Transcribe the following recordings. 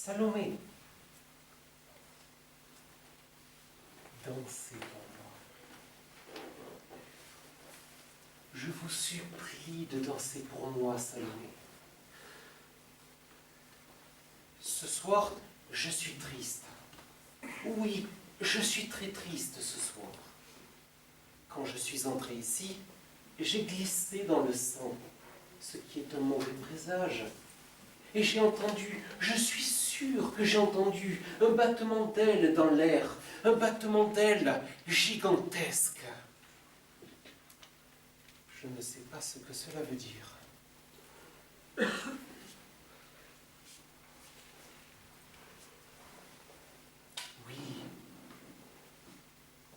Salomé, dansez pour moi. Je vous supplie de danser pour moi, Salomé. Ce soir, je suis triste. Oui, je suis très triste ce soir. Quand je suis entré ici, j'ai glissé dans le sang, ce qui est un mauvais présage. Et j'ai entendu, je suis sûr que j'ai entendu un battement d'ailes dans l'air, un battement d'ailes gigantesque. Je ne sais pas ce que cela veut dire. Oui,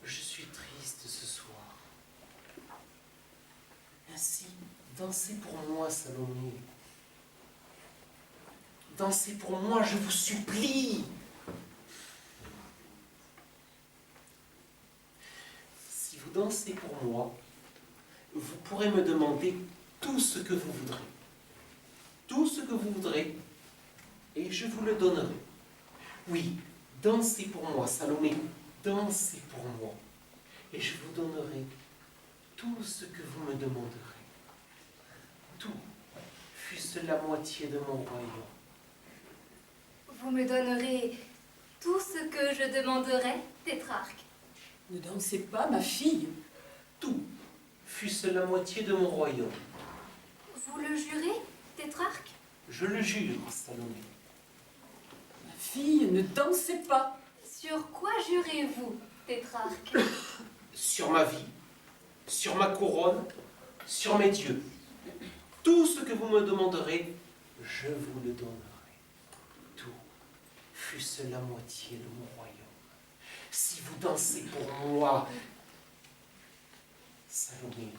je suis triste ce soir. Ainsi, dansez pour moi, Salomé. Dansez pour moi, je vous supplie. Si vous dansez pour moi, vous pourrez me demander tout ce que vous voudrez. Tout ce que vous voudrez, et je vous le donnerai. Oui, dansez pour moi, Salomé, dansez pour moi, et je vous donnerai tout ce que vous me demanderez. Tout, fût-ce la moitié de mon royaume. Vous me donnerez tout ce que je demanderai, tétrarque. Ne dansez pas, ma fille. Tout, fût-ce la moitié de mon royaume. Vous le jurez, tétrarque? Je le jure, Salomé. Ma fille, ne dansez pas. Sur quoi jurez-vous, tétrarque? Sur ma vie, sur ma couronne, sur mes dieux. Tout ce que vous me demanderez, je vous le donnerai. Tout, fût-ce la moitié de mon royaume. Si vous dansez pour moi, Salomé,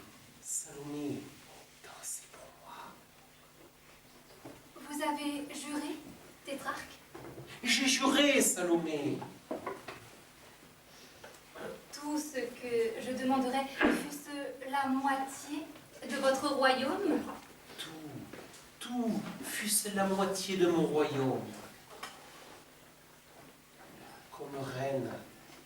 Salomé, dansez pour moi. Vous avez juré, tétrarque? J'ai juré, Salomé. Tout ce que je demanderai, fût-ce la moitié de votre royaume? Tout, fût-ce la moitié de mon royaume. Comme reine,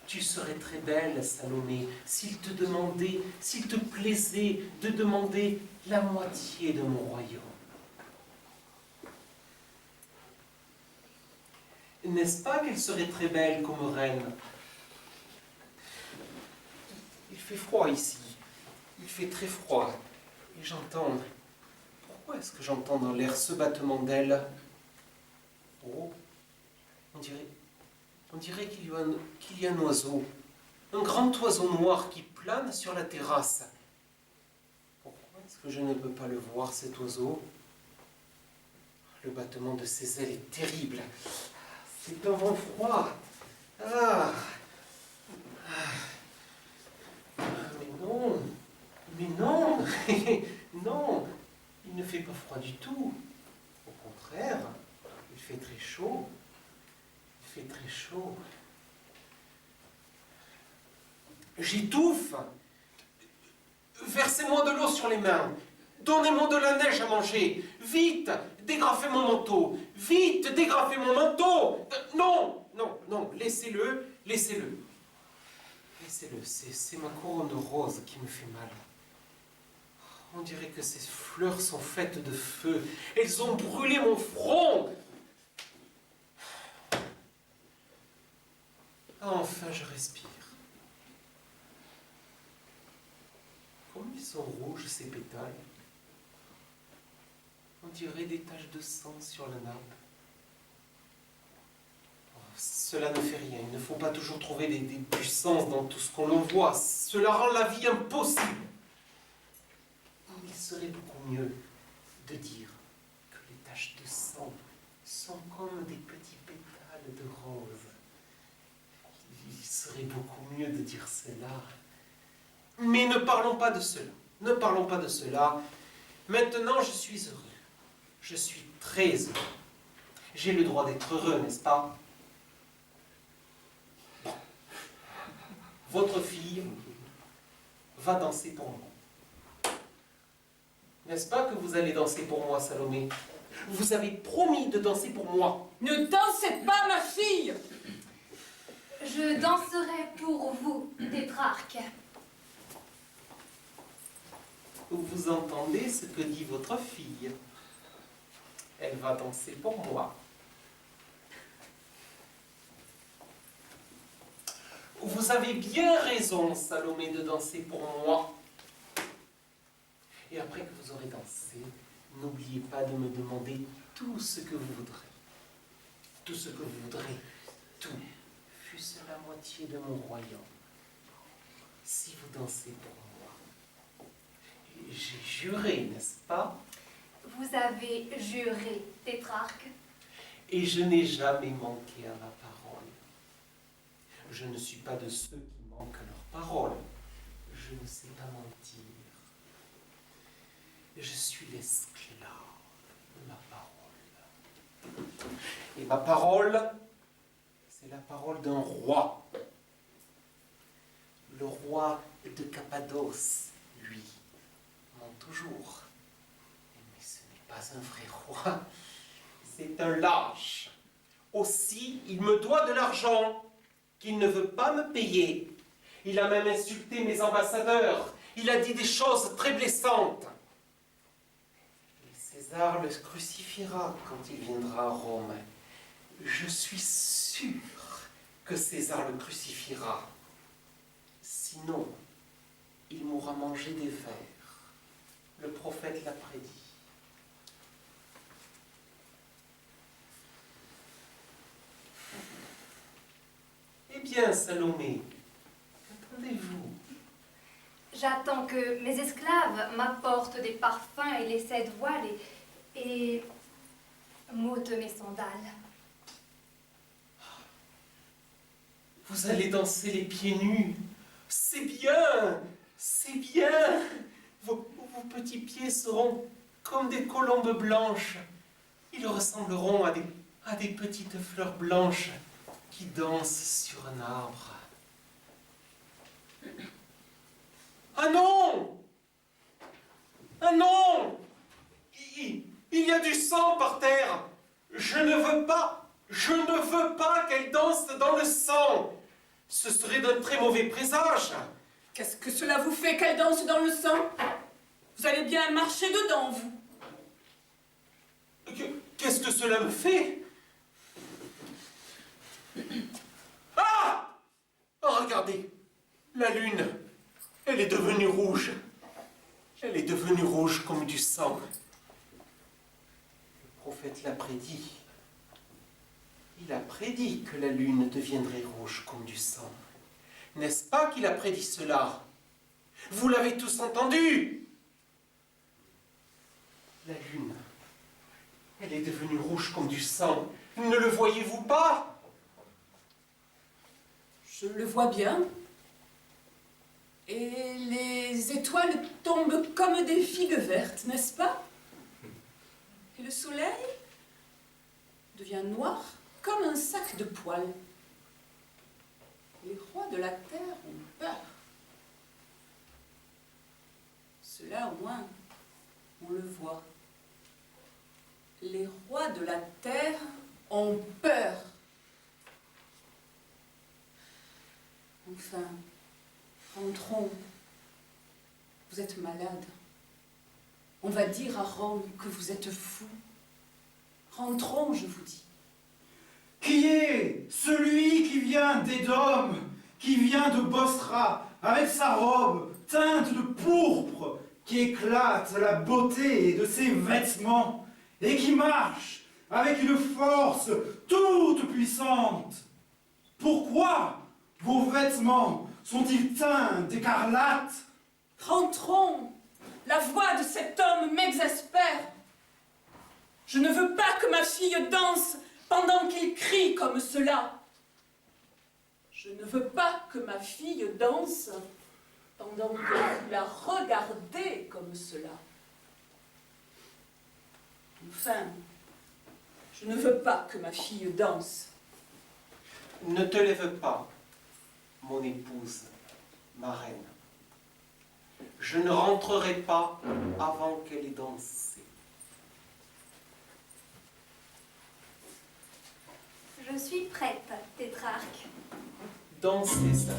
tu serais très belle, Salomé, s'il te demandait, s'il te plaisait de demander la moitié de mon royaume. N'est-ce pas qu'elle serait très belle comme reine? Il fait froid ici, il fait très froid, et j'entends... Pourquoi est-ce que j'entends dans l'air ce battement d'ailes? Oh, on dirait qu'il y a un oiseau, un grand oiseau noir qui plane sur la terrasse. Pourquoi est-ce que je ne peux pas le voir, cet oiseau? Le battement de ses ailes est terrible. C'est un vent froid. Ah. Mais non, non, il ne fait pas froid du tout. Au contraire, il fait très chaud. Il fait très chaud. J'étouffe. Versez-moi de l'eau sur les mains. Donnez-moi de la neige à manger. Vite, dégrafez mon manteau. Vite, dégrafez mon manteau. Non, non, non, laissez-le, laissez-le. Laissez-le, c'est ma couronne rose qui me fait mal. On dirait que ces fleurs sont faites de feu. Elles ont brûlé mon front. Enfin, je respire. Comme ils sont rouges, ces pétales. On dirait des taches de sang sur la nappe. Oh, cela ne fait rien. Il ne faut pas toujours trouver du sens dans tout ce qu'on voit. Cela rend la vie impossible. Il serait beaucoup mieux de dire que les taches de sang sont comme des petits pétales de rose. Il serait beaucoup mieux de dire cela. Mais ne parlons pas de cela. Ne parlons pas de cela. Maintenant, je suis heureux. Je suis très heureux. J'ai le droit d'être heureux, n'est-ce pas? Bon. Votre fille va danser pour moi. N'est-ce pas que vous allez danser pour moi, Salomé? Vous avez promis de danser pour moi. Ne dansez pas, ma fille! Je danserai pour vous, tétrarque. Vous entendez ce que dit votre fille? Elle va danser pour moi. Vous avez bien raison, Salomé, de danser pour moi. Et après que vous aurez dansé, n'oubliez pas de me demander tout ce que vous voudrez. Tout ce que vous voudrez. Tout. Fût-ce la moitié de mon royaume. Si vous dansez pour moi. Et j'ai juré, n'est-ce pas? Vous avez juré, tétrarque. Et je n'ai jamais manqué à ma parole. Je ne suis pas de ceux qui manquent à leur parole. Je ne sais pas mentir. Je suis l'esclave de ma parole. Et ma parole, c'est la parole d'un roi. Le roi de Cappadoce, lui, ment toujours. Mais ce n'est pas un vrai roi, c'est un lâche. Aussi, il me doit de l'argent qu'il ne veut pas me payer. Il a même insulté mes ambassadeurs. Il a dit des choses très blessantes. Et César le crucifiera quand il viendra à Rome. Je suis sûr que César le crucifiera. Sinon, il m'aura mangé des vers. Le prophète l'a prédit. Eh bien, Salomé, qu'attendez-vous? J'attends que mes esclaves m'apportent des parfums et les 7 voiles et m'ôtent mes sandales. Vous allez danser les pieds nus. C'est bien, c'est bien. Vos petits pieds seront comme des colombes blanches. Ils ressembleront à des petites fleurs blanches qui dansent sur un arbre. Ah non! Ah non! Il y a du sang par terre. Je ne veux pas qu'elle danse dans le sang. Ce serait d'un très mauvais présage. Qu'est-ce que cela vous fait qu'elle danse dans le sang? Vous allez bien marcher dedans, vous. Qu'est-ce que cela me fait? Ah! Oh, regardez, la lune, elle est devenue rouge. Elle est devenue rouge comme du sang. Le prophète l'a prédit. Il a prédit que la lune deviendrait rouge comme du sang. N'est-ce pas qu'il a prédit cela? Vous l'avez tous entendu. La lune, elle est devenue rouge comme du sang. Ne le voyez-vous pas? Je le vois bien. Et les étoiles tombent comme des figues vertes, n'est-ce pas? Et le soleil devient noir comme un sac de poils. Les rois de la terre ont peur. Cela, au moins, on le voit. Les rois de la terre ont peur. Enfin, rentrons. Vous êtes malade. On va dire à Rome que vous êtes fou. Rentrons, je vous dis. Qui est celui qui vient d'Édom, qui vient de Bosra, avec sa robe teinte de pourpre, qui éclate la beauté de ses vêtements, et qui marche avec une force toute puissante? Pourquoi vos vêtements sont-ils teints d'écarlate? Rentrons. La voix de cet homme m'exaspère. Je ne veux pas que ma fille danse pendant qu'il crie comme cela. Je ne veux pas que ma fille danse pendant que vous la regardez comme cela. Enfin, je ne veux pas que ma fille danse. Ne te lève pas, mon épouse, ma reine. Je ne rentrerai pas avant qu'elle ait dansé. Je suis prête, tétrarque. Dansez ça.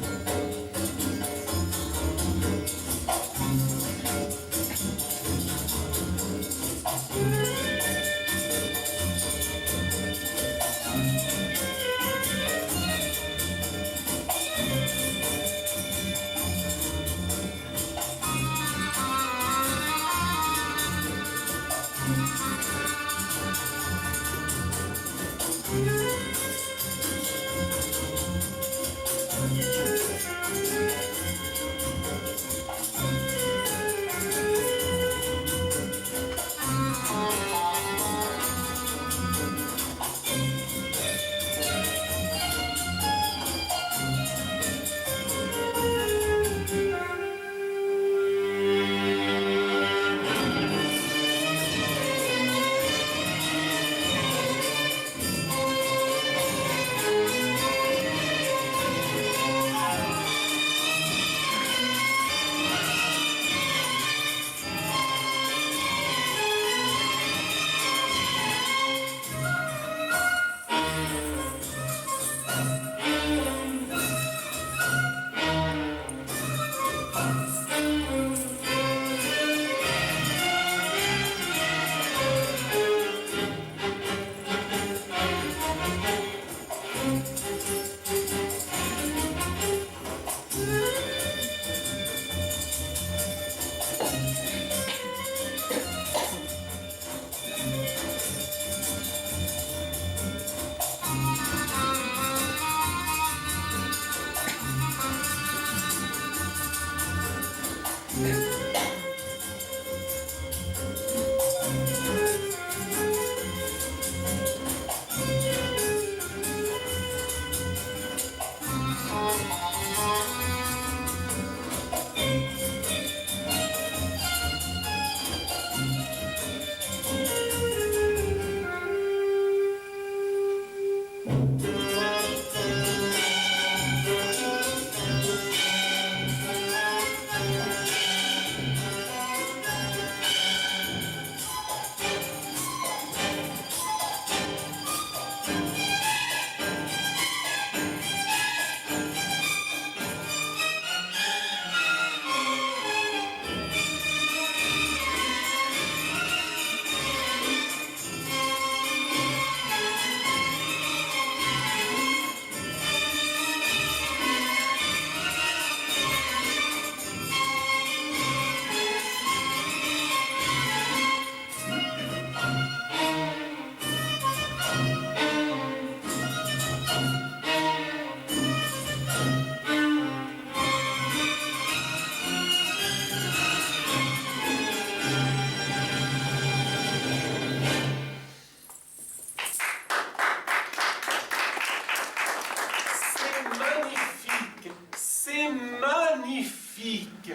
C'est magnifique.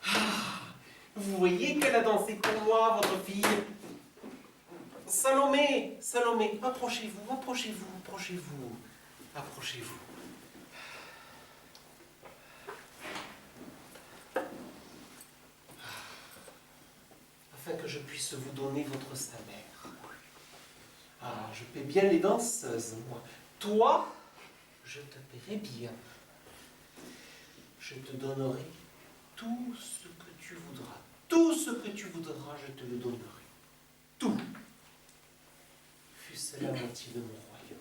Ah, vous voyez qu'elle a dansé pour moi, votre fille. Salomé, Salomé, approchez-vous, approchez-vous, approchez-vous, approchez-vous. Afin que je puisse vous donner votre salaire. Ah, je paie bien les danseuses, moi. Toi, je te paierai bien. Je te donnerai tout ce que tu voudras. Tout ce que tu voudras, je te le donnerai. Tout. Fût-ce la moitié de mon royaume.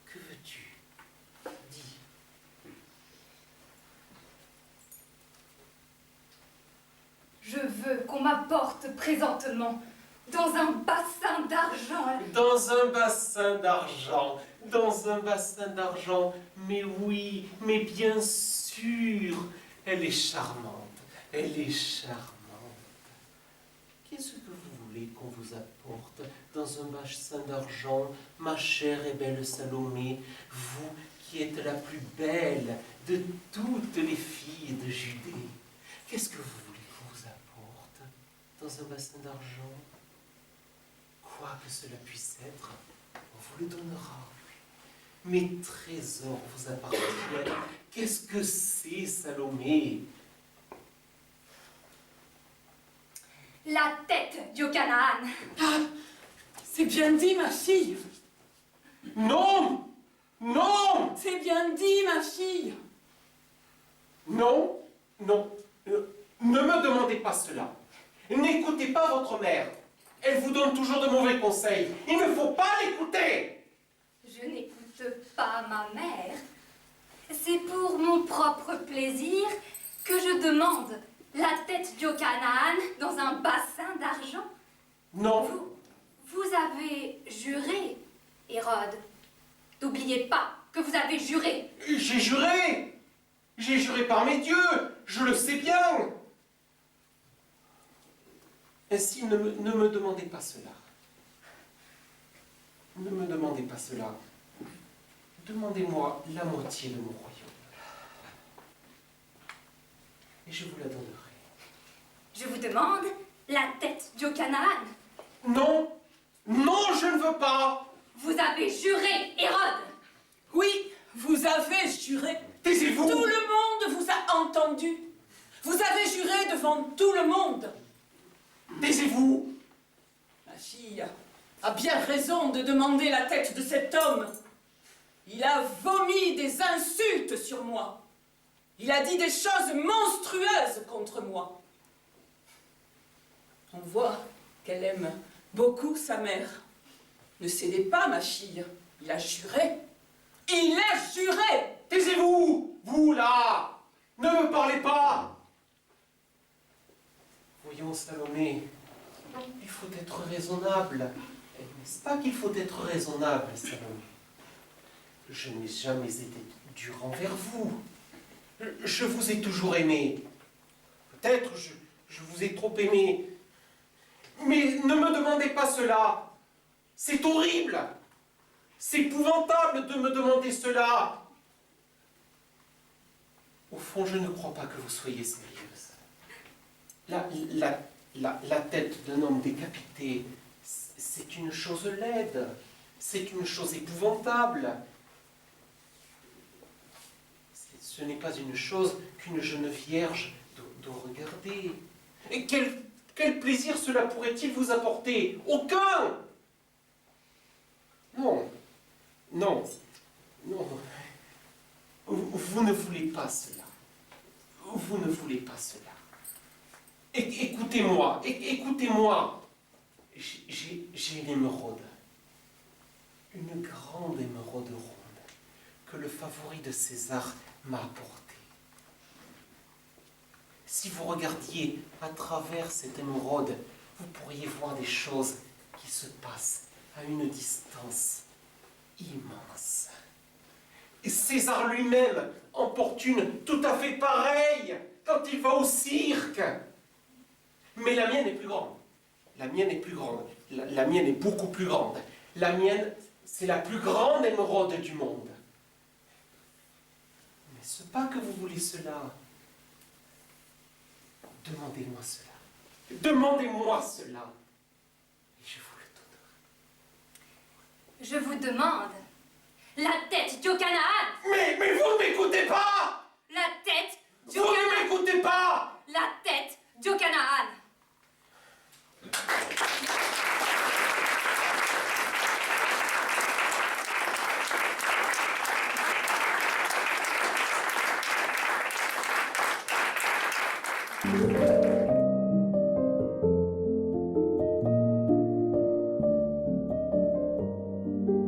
Que veux-tu? Dis. Je veux qu'on m'apporte présentement dans un bassin d'argent. Dans un bassin d'argent. Dans un bassin d'argent. Mais oui, mais bien sûr. Elle est charmante. Elle est charmante. Qu'est-ce que vous voulez qu'on vous apporte dans un bassin d'argent, ma chère et belle Salomé, vous qui êtes la plus belle de toutes les filles de Judée? Qu'est-ce que vous voulez qu'on vous apporte dans un bassin d'argent? Quoi que cela puisse être, on vous le donnera. Mes trésors vous appartiennent. Qu'est-ce que c'est, Salomé? La tête du Canaan. Ah, c'est bien dit, ma fille. Non! Non! C'est bien dit, ma fille. Non, non, ne me demandez pas cela. N'écoutez pas votre mère. Elle vous donne toujours de mauvais conseils. Il ne faut pas l'écouter. Je n'écoute pas ma mère. C'est pour mon propre plaisir que je demande la tête d'Yokanaan dans un bassin d'argent. Non, Vous avez juré, Hérode. N'oubliez pas que vous avez juré. j'ai juré. J'ai juré par mes dieux. Je le sais bien. Ainsi, ne me demandez pas cela. Ne me demandez pas cela. Demandez-moi la moitié de mon royaume. Et je vous la donnerai. Je vous demande la tête d'Yokanaan. Non, non, je ne veux pas. Vous avez juré, Hérode. Oui, vous avez juré. Taisez-vous. Tout le monde vous a entendu. Vous avez juré devant tout le monde. Taisez-vous. Ma fille a bien raison de demander la tête de cet homme. Il a vomi des insultes sur moi. Il a dit des choses monstrueuses contre moi. On voit qu'elle aime beaucoup sa mère. Ne cédez pas, ma fille. Il a juré. Il a juré. Taisez-vous. Vous, là. Ne me parlez pas. Voyons, Salomé. Il faut être raisonnable. N'est-ce pas qu'il faut être raisonnable, Salomé? Je n'ai jamais été dur envers vous. Je vous ai toujours aimé. Peut-être je vous ai trop aimé. Mais ne me demandez pas cela. C'est horrible. C'est épouvantable de me demander cela. Au fond, je ne crois pas que vous soyez sérieuse. La tête d'un homme décapité, c'est une chose laide. C'est une chose épouvantable. Ce n'est pas une chose qu'une jeune vierge doit regarder. Et quel plaisir cela pourrait-il vous apporter? Aucun! Non, non, non. Vous ne voulez pas cela. Vous ne voulez pas cela. Écoutez-moi, écoutez-moi. J'ai une émeraude. Une grande émeraude ronde que le favori de César m'a apportée. Si vous regardiez à travers cette émeraude, vous pourriez voir des choses qui se passent à une distance immense. Et César lui-même en porte une tout à fait pareille quand il va au cirque. Mais la mienne est plus grande. La mienne est plus grande. La mienne est beaucoup plus grande. La mienne, c'est la plus grande émeraude du monde. Mais ce n'est pas que vous voulez cela. Demandez-moi cela. Demandez-moi cela. Et je vous le donnerai. Je vous demande la tête d'Yokanaan. Mais vous ne m'écoutez pas! La tête Vous d'Yokanaan. ne m'écoutez pas! La tête d'Yokanaan.